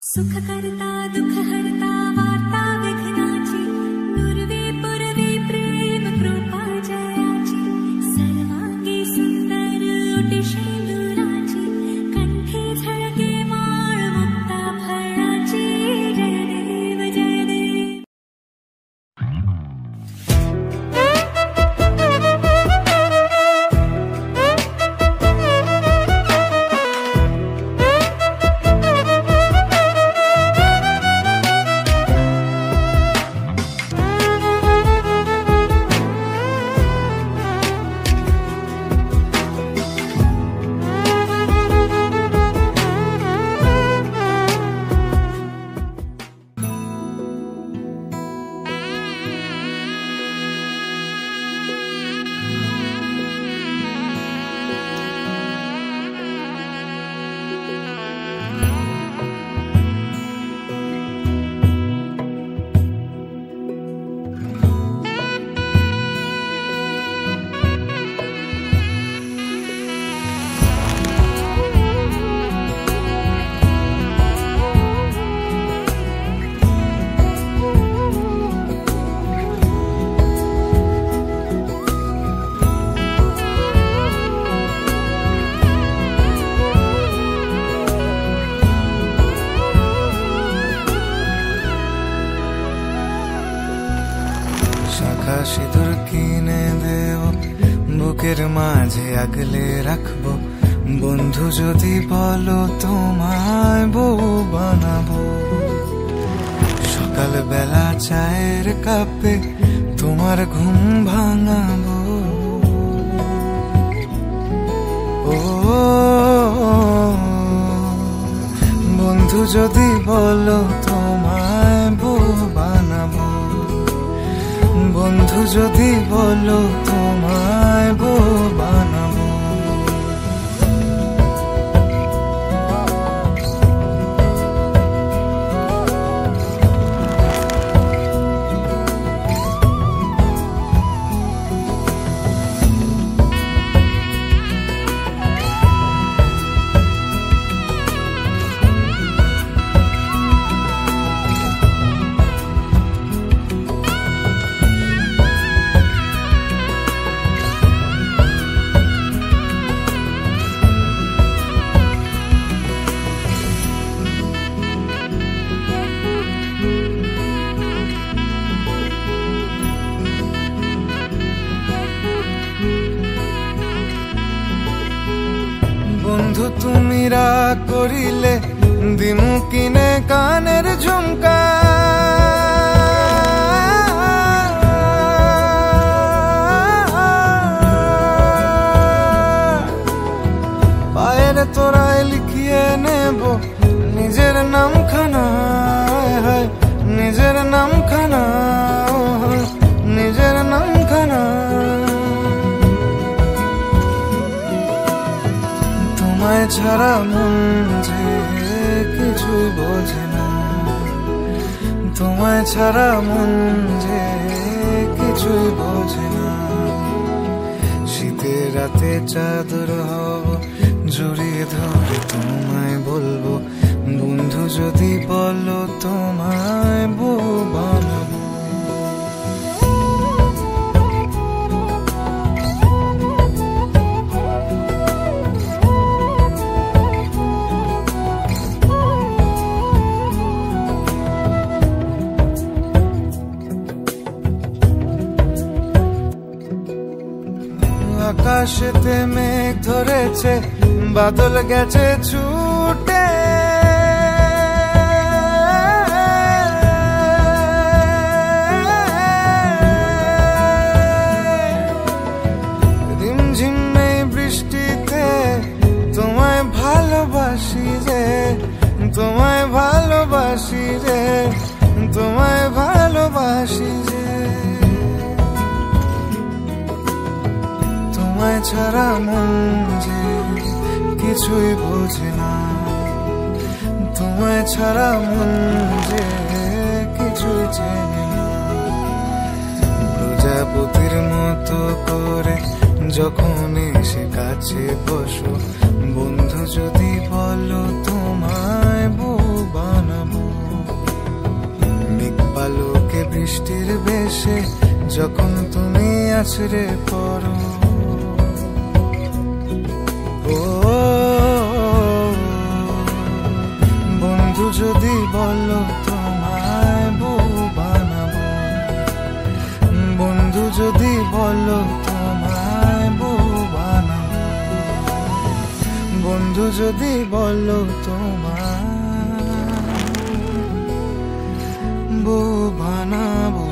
सुख करता दुख हरता वार्ता विघ्नाची नुरवी पुरवी प्रेम कृपा जयाची सर्वांगी सुंदर उटी शेंदुराची कंठी झळके माळ मुक्ता फळाची जय देव जय देव। সিঁদুর কিনে দেব বুকের মাঝে আগলে রাখবো বন্ধু যদি বলো তোমায় বউ বানাবো সকাল বেলা চায়ের কাপে তোমার ঘুম ভাঙাবো ও বন্ধু যদি বলো তোমায় বউ বানাবো বন্ধু যদি বলো তোমায় বউ বানাবো বন্ধু তুমি রাগ করিলে দিমু কিনে কানের ঝুমকা পায়ের তোরায় লিখিয়ে নেব নিজের নামখানা নিজের নামখানা নিজের নামখানা তোমায় ছাড়া মন যে কিছুই বোঝে না তোমায় ছাড়া মন যে কিছুই বোঝে না শীতের রাতে চাদর হব জড়িয়ে ধরে তোমায় বলবো বন্ধু যদি বলো তোমায় বউ বানাবো আকাশেতে মেঘ ধরেছে বাদল গেছে ছুটে রিমঝিম এই বৃষ্টিতে তোমায় ভালোবাসি রে তোমায় ভালোবাসি রে তোমায় ভালোবাসি রে তোমায় ছাড়া মন যে কিছুই বোঝে না তোমায় ছাড়া মন যে কিছুই চেনে না প্রজাপতির মতো করে যখন এসে কাছে বসো বন্ধু যদি বলো তোমায় বউ বানাবো এসে যখন তুমি আছড়ে পড়ো। ও বন্ধু যদি বলো তোমায় বউ বানাবো, বন্ধু যদি বলো তোমায় বউ বানাবো, বন্ধু যদি বলো তোমায় বউ বানাবো।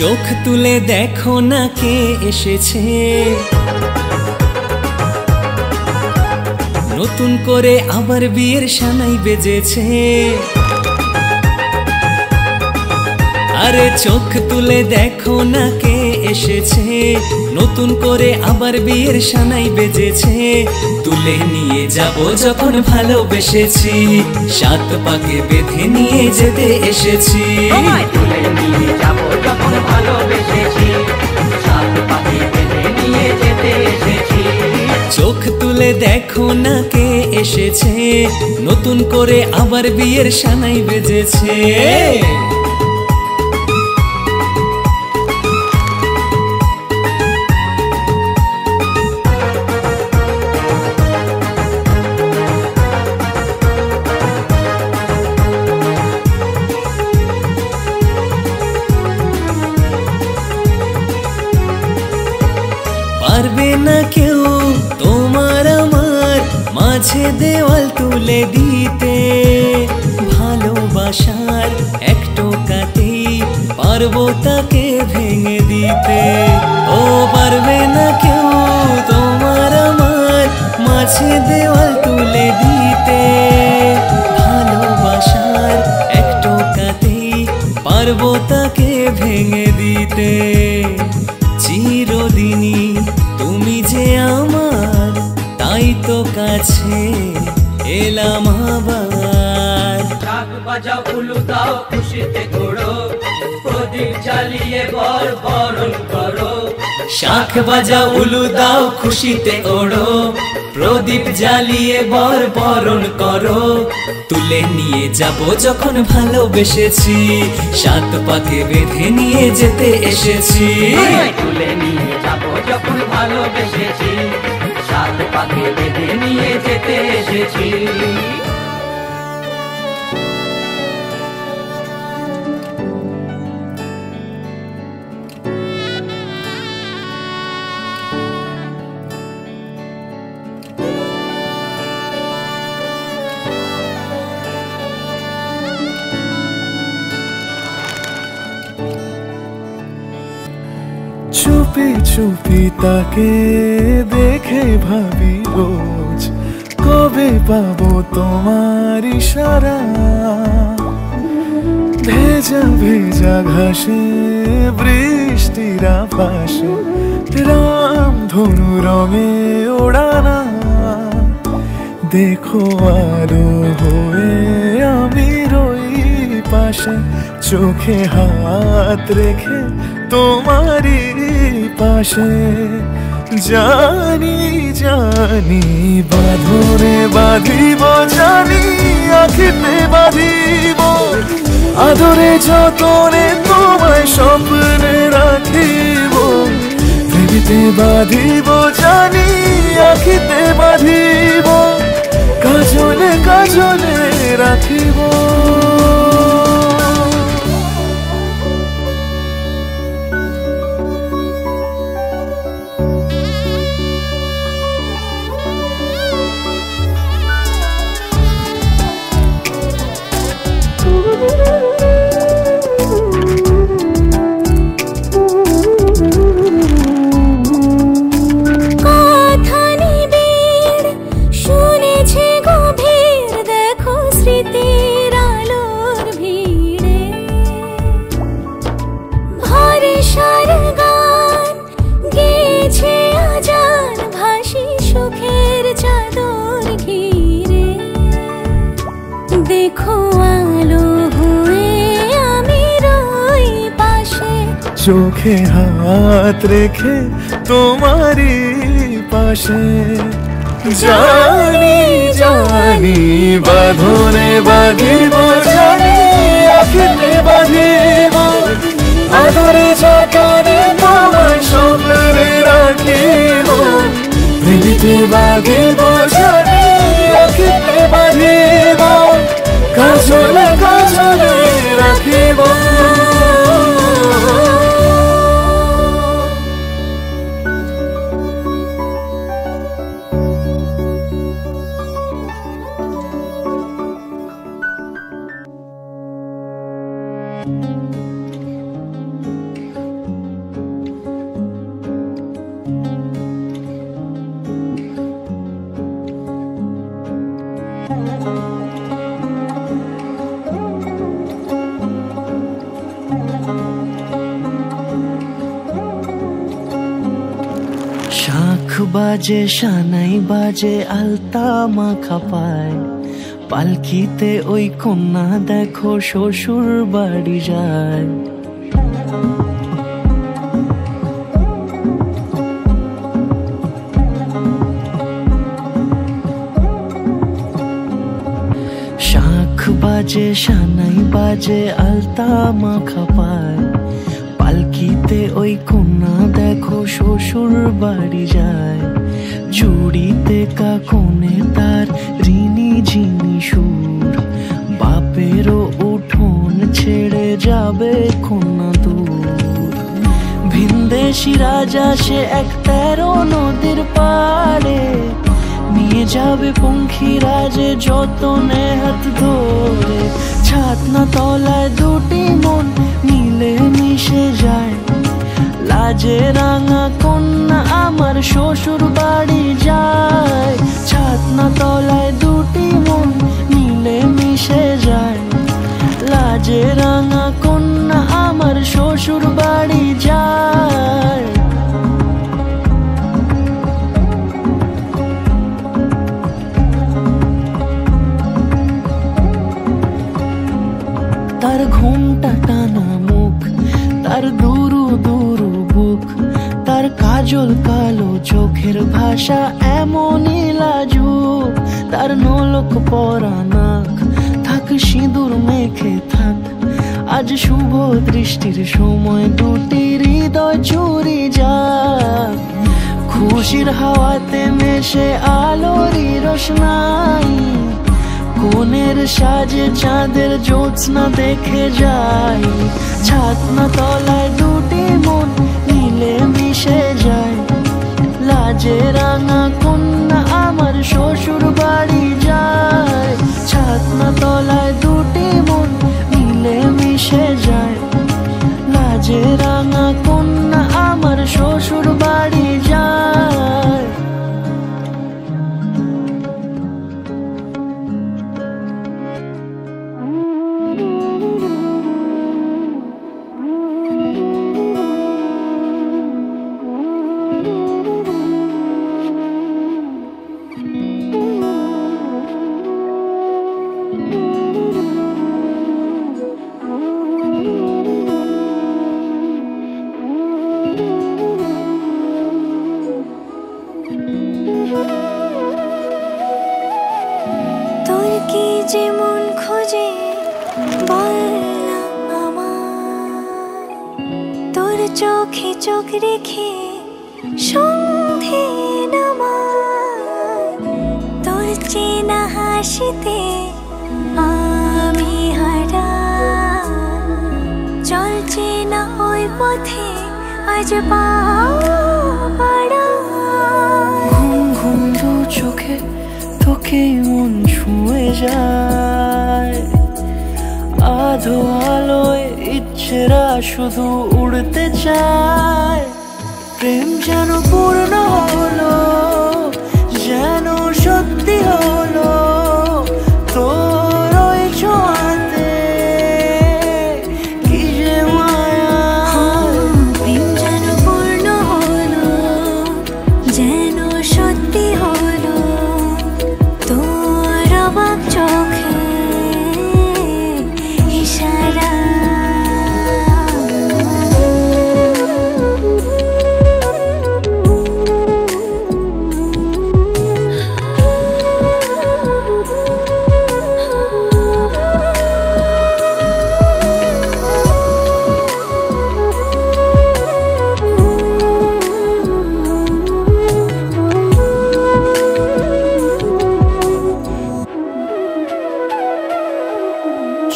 চোখ তুলে দেখো না কে এসেছে, নতুন করে আবার বিয়ের সানাই বেজেছে। আরে চোখ তুলে দেখো না কে এসেছে, নতুন করে আবার বিয়ের সানাই বেজেছে। তুলে নিয়ে যাব যখন ভালোবেসেছি, সাত পাকে বেঁধে নিয়ে যেতে এসেছি। তুলে নিয়ে যাব যখন ভালোবেসেছি, সাত পাকে বেঁধে নিয়ে যেতে এসেছি। চোখ তুলে দেখো না কে এসেছে, নতুন করে আবার বিয়ের সানাই বেজেছে। পারবে না কেউ তোমার আমার মাঝে দেওয়াল তুলে দিতে, ভালোবাসার এক টোকাতেই পারবো তাকে ভেঙে দিতে। ও পারবে না কেউ তোমার আমার মাঝে দেওয়াল তুলে দিতে, ভালোবাসার এক টোকাতেই পারবো তাকে ভেঙে দিতে। চিরদিনই তুমি যে আমার, তাই তো কাছে এলাম আবার। শাক বাজাও উলু দাও খুশিতে ঘোড়ো, প্রদীপ জ্বালিয়ে বর বরণ করো। শাখ বাজাও উলু দাও খুশিতে ওড়ো, প্রদীপ জ্বালিয়ে বর বরণ করো। তুলে নিয়ে যাব যখন ভালোবেসেছি, সাত পাকে বেঁধে নিয়ে যেতে এসেছি। তুলে নিয়ে যাব যখন ভালোবেসেছি, সাত পাকে বেঁধে নিয়ে যেতে এসেছি। চুপি চুপি তাকে দেখে ভাবি রোজ, কবে পাবো তোমার ইশারা। ভেজা ভেজা ঘাসে বৃষ্টির আভাসে রাম ধনু রঙে ওড়ানা। দেখো আলো হয়ে আমি রই পাশে, চোখে হাত রেখে তোমারই পাশে। জানি জানি বাঁধনে বাঁধিব, জানি আখিতে বাঁধিব, আদরে যতনে তোমায় স্বপ্নে রাখিব। প্রেমিতে বাঁধিব, জানি আখিতে বাঁধিব, কাজলে কাজলে রাখিব। শুনেছে গভীর দেখো স্মৃতির চোখে হাত রেখে তোমারই পাশে। জানি জানি বাঁধনে বাঁধিব, জানি আঁখেতে বাঁধিব, আদরে যতনে তোমায় স্বপ্নে রাখিব। প্রেমেতে বাঁধিব, জানি আঁখেতে বাঁধিব, কাজলে কাজলে রাখিব। শাখ বাজে সানাই বাজে আলতা মাখা পায়, পালকিতে ওই কন্যা দেখো শ্বশুর বাড়ি যায়। শাখ বাজে সানাই বাজে আলতা মাখা পায়, পালকিতে ওই কন্যা দেখো শ্বশুর বাড়ি যায়। চুড়িতে কাকনে তার ঋণী ঝিনি সুর, বাপেরও উঠোন ছেড়ে যাবে কন্যা দূর। ভিনদেশি রাজা সে এক 13 নদীর পাড়ে, নিয়ে যাবে পঙ্খী রাজে যতনে হাত ধরে। ছাতনা তলায় দুটি মন মিলে মিশে যায়, লাজে রাঙা কন্যা আমার শ্বশুর বাড়ি যায়। ছাতনা তলায় দুটি মন মিলে মিশে যায়, লাজে রাঙা কন্যা আমার শ্বশুর বাড়ি যায়। তার ঘোমটা টানা মুখ, তার দুরু দুরু বুক, তার কাজল কালো চোখের ভাষা এমনই লাজুক। তার নলক পরা নাক, থাক সিঁদুর মেখে থাক, আজ শুভ দৃষ্টির সময় দুটি হৃদয় চুরি যাক। খুশির হাওয়াতে মেশে আলোরই রোশনাই, কোণের সাজে চাঁদের জ্যোৎস্না দেখে যাই। ছাতনা তলায় দুটি মন মিলে মিশে যায়, লাজে রাঙা কন্যা আমার শ্বশুর বাড়ি যায়। ছাতনা তলায় দুটি মন মিলে মিশে যায়, লাজে রাঙা কন্যা আমার শ্বশুর বাড়ি যায়। তোর কি যেমন খোঁজে বললাম আমায়, তোর চোখে চোখ রেখে সন্ধে নামায়। তোর চেনা হাসিতে আমি হারাই, চলছে না ওই পথে আজ পা বাড়াই। ঘুম ঘুম দু চোখে তোকেই মন ছুঁয়ে যায়, আধো আলোয় ইচ্ছেরা শুধু উড়তে চায়। প্রেম যেন পূর্ণ হলো, যেন সত্যি হলো, তোর ওই ছোঁয়াতে কি যে মায়া। প্রেম যেন পূর্ণ হলো, যেন সত্যি হলো, তোর অবাক চোখে ইশারা।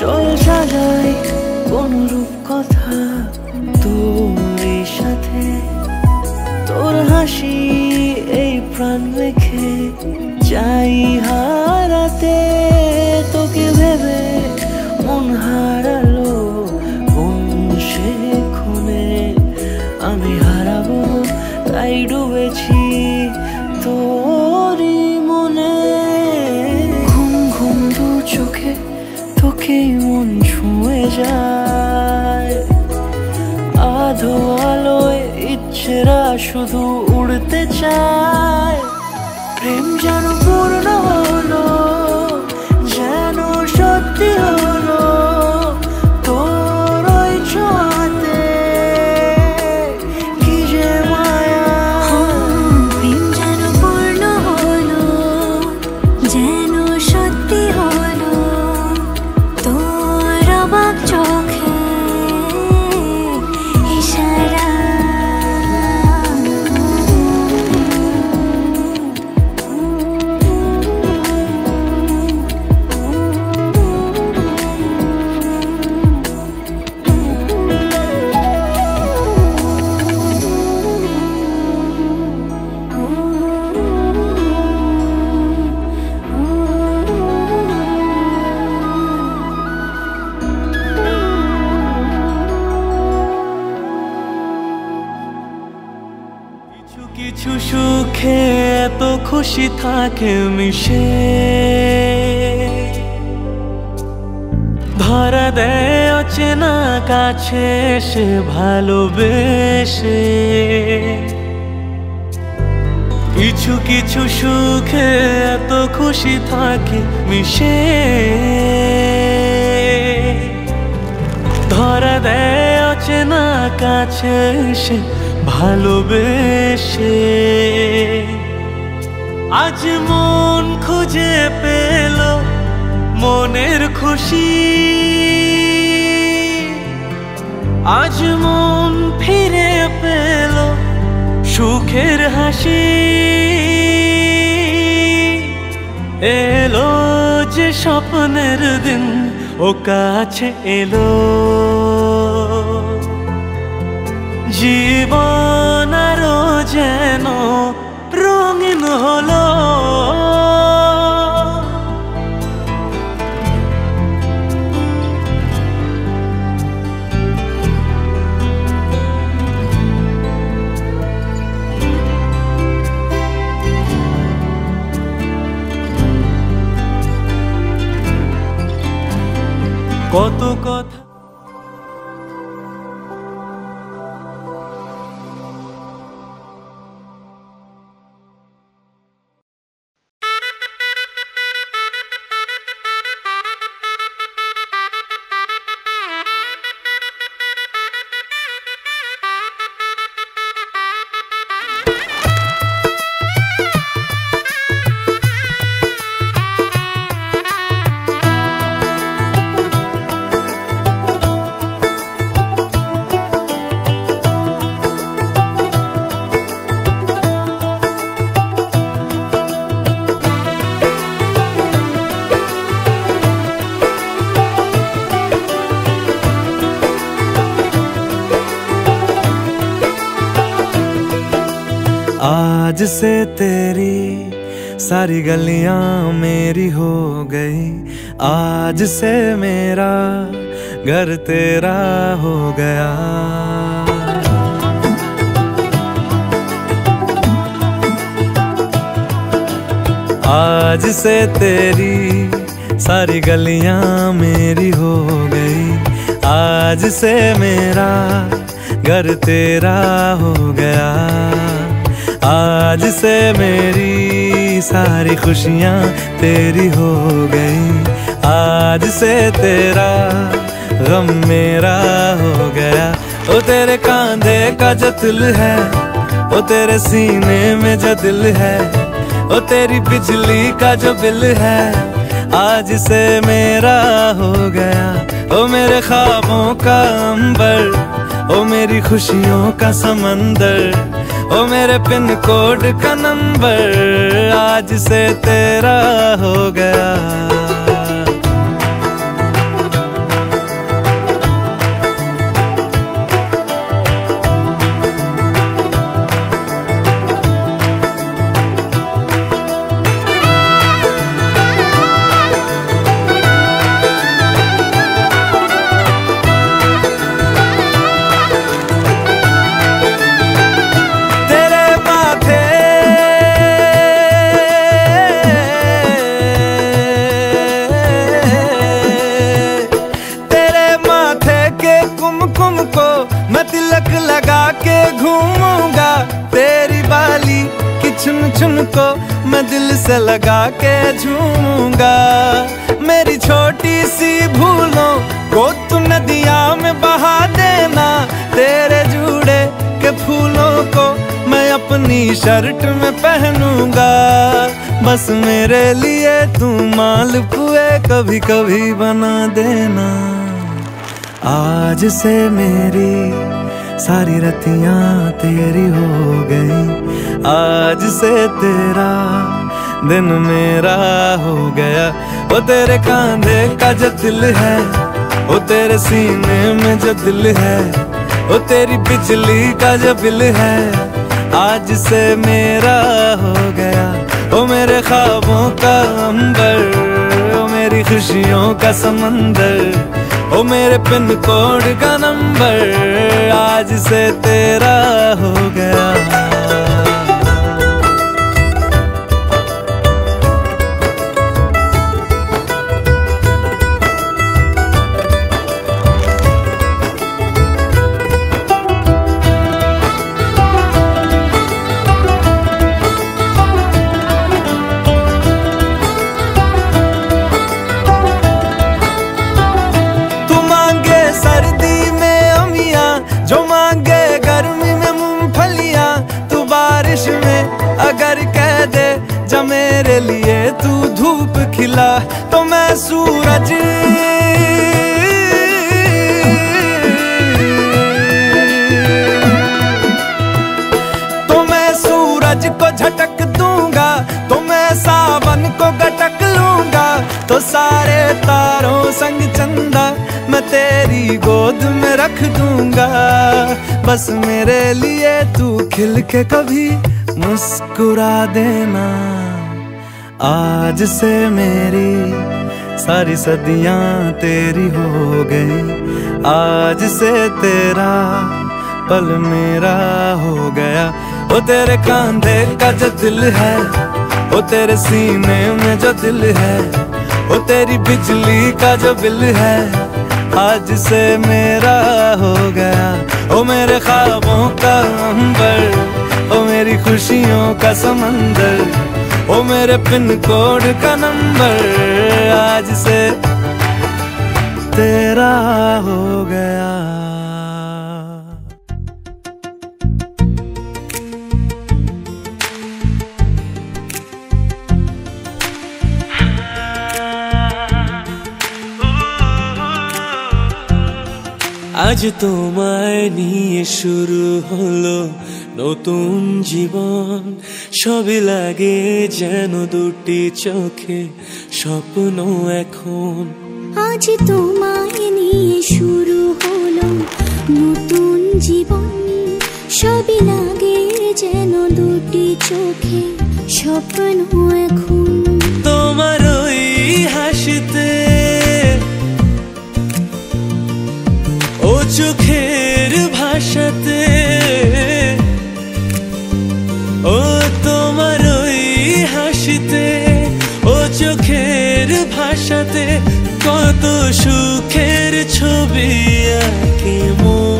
চল সাজাই কোন রূপ কথা তোর সাথে, তোর হাসি এই প্রাণ রেখে চাই হারাতে। তোকে ভেবে মন হারালো কোন সে ক্ষণে, আমি হারাবো তাই ডুবেছি তোরই মনে। ঘুম ঘুম দু চোখে তোকেই মন ছুঁয়ে যায়, আধো আলোয় ইচ্ছেরা শুধু উড়তে চায়। প্রেম যেন পূর্ণ হলো, যেন সত্যি হলো তোর ওই ছোঁয়াতে, কি যে মায়া। প্রেম যেন পূর্ণ হলো, যেন সত্যি হলো তোর অবাক চোখে ইশারা। কিছু কিছু সুখে এত খুশি থাকে মিশে, ধরা দেয় অচেনা কাছে সে ভালোবেসে। কিছু কিছু সুখে এত খুশি থাকে মিশে, ধরা দেয় অচেনা কাছে সে ভালোবেসে। আজ মন খুঁজে পেল মনের খুশি, আজ মন ফিরে পেল সুখের হাসি। এলো যে স্বপ্নের দিন ও কাছে এলো, জীবন আরো যেন রঙিন হলো। কত কথা आज से तेरी सारी गलियां मेरी हो गई, आज से मेरा घर तेरा हो गया। आज से तेरी सारी गलियां मेरी हो गई, आज से मेरा घर तेरा हो गया। आज से मेरी सारी खुशियाँ तेरी हो गई, आज से तेरा गम मेरा हो गया। ओ तेरे कांधे का जो दिल है, ओ तेरे सीने में जो दिल है, ओ तेरी बिजली का जो बिल है, आज से मेरा हो गया। ओ मेरे ख्वाबों का अंबर, ओ मेरी खुशियों का समंदर, ओ मेरे पिन कोड का नंबर, आज से तेरा हो गया। उनको मैं दिल से लगा के झूमूंगा। मेरी छोटी सी भूलों को तू नदिया में बहा देना। तेरे जूड़े के फूलों को मैं अपनी शर्ट में पहनूंगा। बस मेरे लिए तू मालपुए कभी कभी बना देना। आज से मेरी सारी रतियां तेरी हो गई। आज से तेरा दिन मेरा हो गया। वो तेरे कांधे का जो दिल है, वो तेरे सीने में जो दिल है, वो तेरी बिजली का जो बिल है, आज से मेरा हो गया। वो मेरे ख्वाबों का अंबर, वो मेरी खुशियों का समंदर, वो मेरे पिन कोड का नंबर, आज से तेरा हो गया। सर्दी में अमियां जो मांगे गर्मी में मूंगफलियां, तू बारिश में अगर कह दे जब मेरे लिए तू धूप खिला, तो मैं सूरज को झटक दूंगा, तो मैं सावन को गटक लूंगा। तो सारे तारों संग चंदा मैं तेरी गोद में रख दूंगा। बस मेरे लिए तू खिल के कभी मुस्कुरा देना। आज से मेरी सारी सदियां तेरी हो गई। आज से तेरा पल मेरा हो गया। वो तेरे कांधे का जो दिल है, वो तेरे सीने में जो दिल है, वो तेरी बिजली का जो बिल है, आज से मेरा हो गया। वो मेरे ख्वाबों का अंबर, वो मेरी खुशियों का समंदर, वो मेरे पिन कोड का नंबर, आज से तेरा हो गया। আজ তোমায় নিয়ে শুরু হলো নতুন জীবন। সবই লাগে যেন দুটি চোখে স্বপ্ন এখন। আজ তোমায় নিয়ে শুরু হলো নতুন জীবন। সবই লাগে যেন দুটি চোখে স্বপ্ন এখন। তোমার ওই হাসিতে, ও চোখের ভাষাতে, ও তোমার ওই হাসিতে, ও চোখের ভাষাতে কত সুখের ছবি আঁকে মন।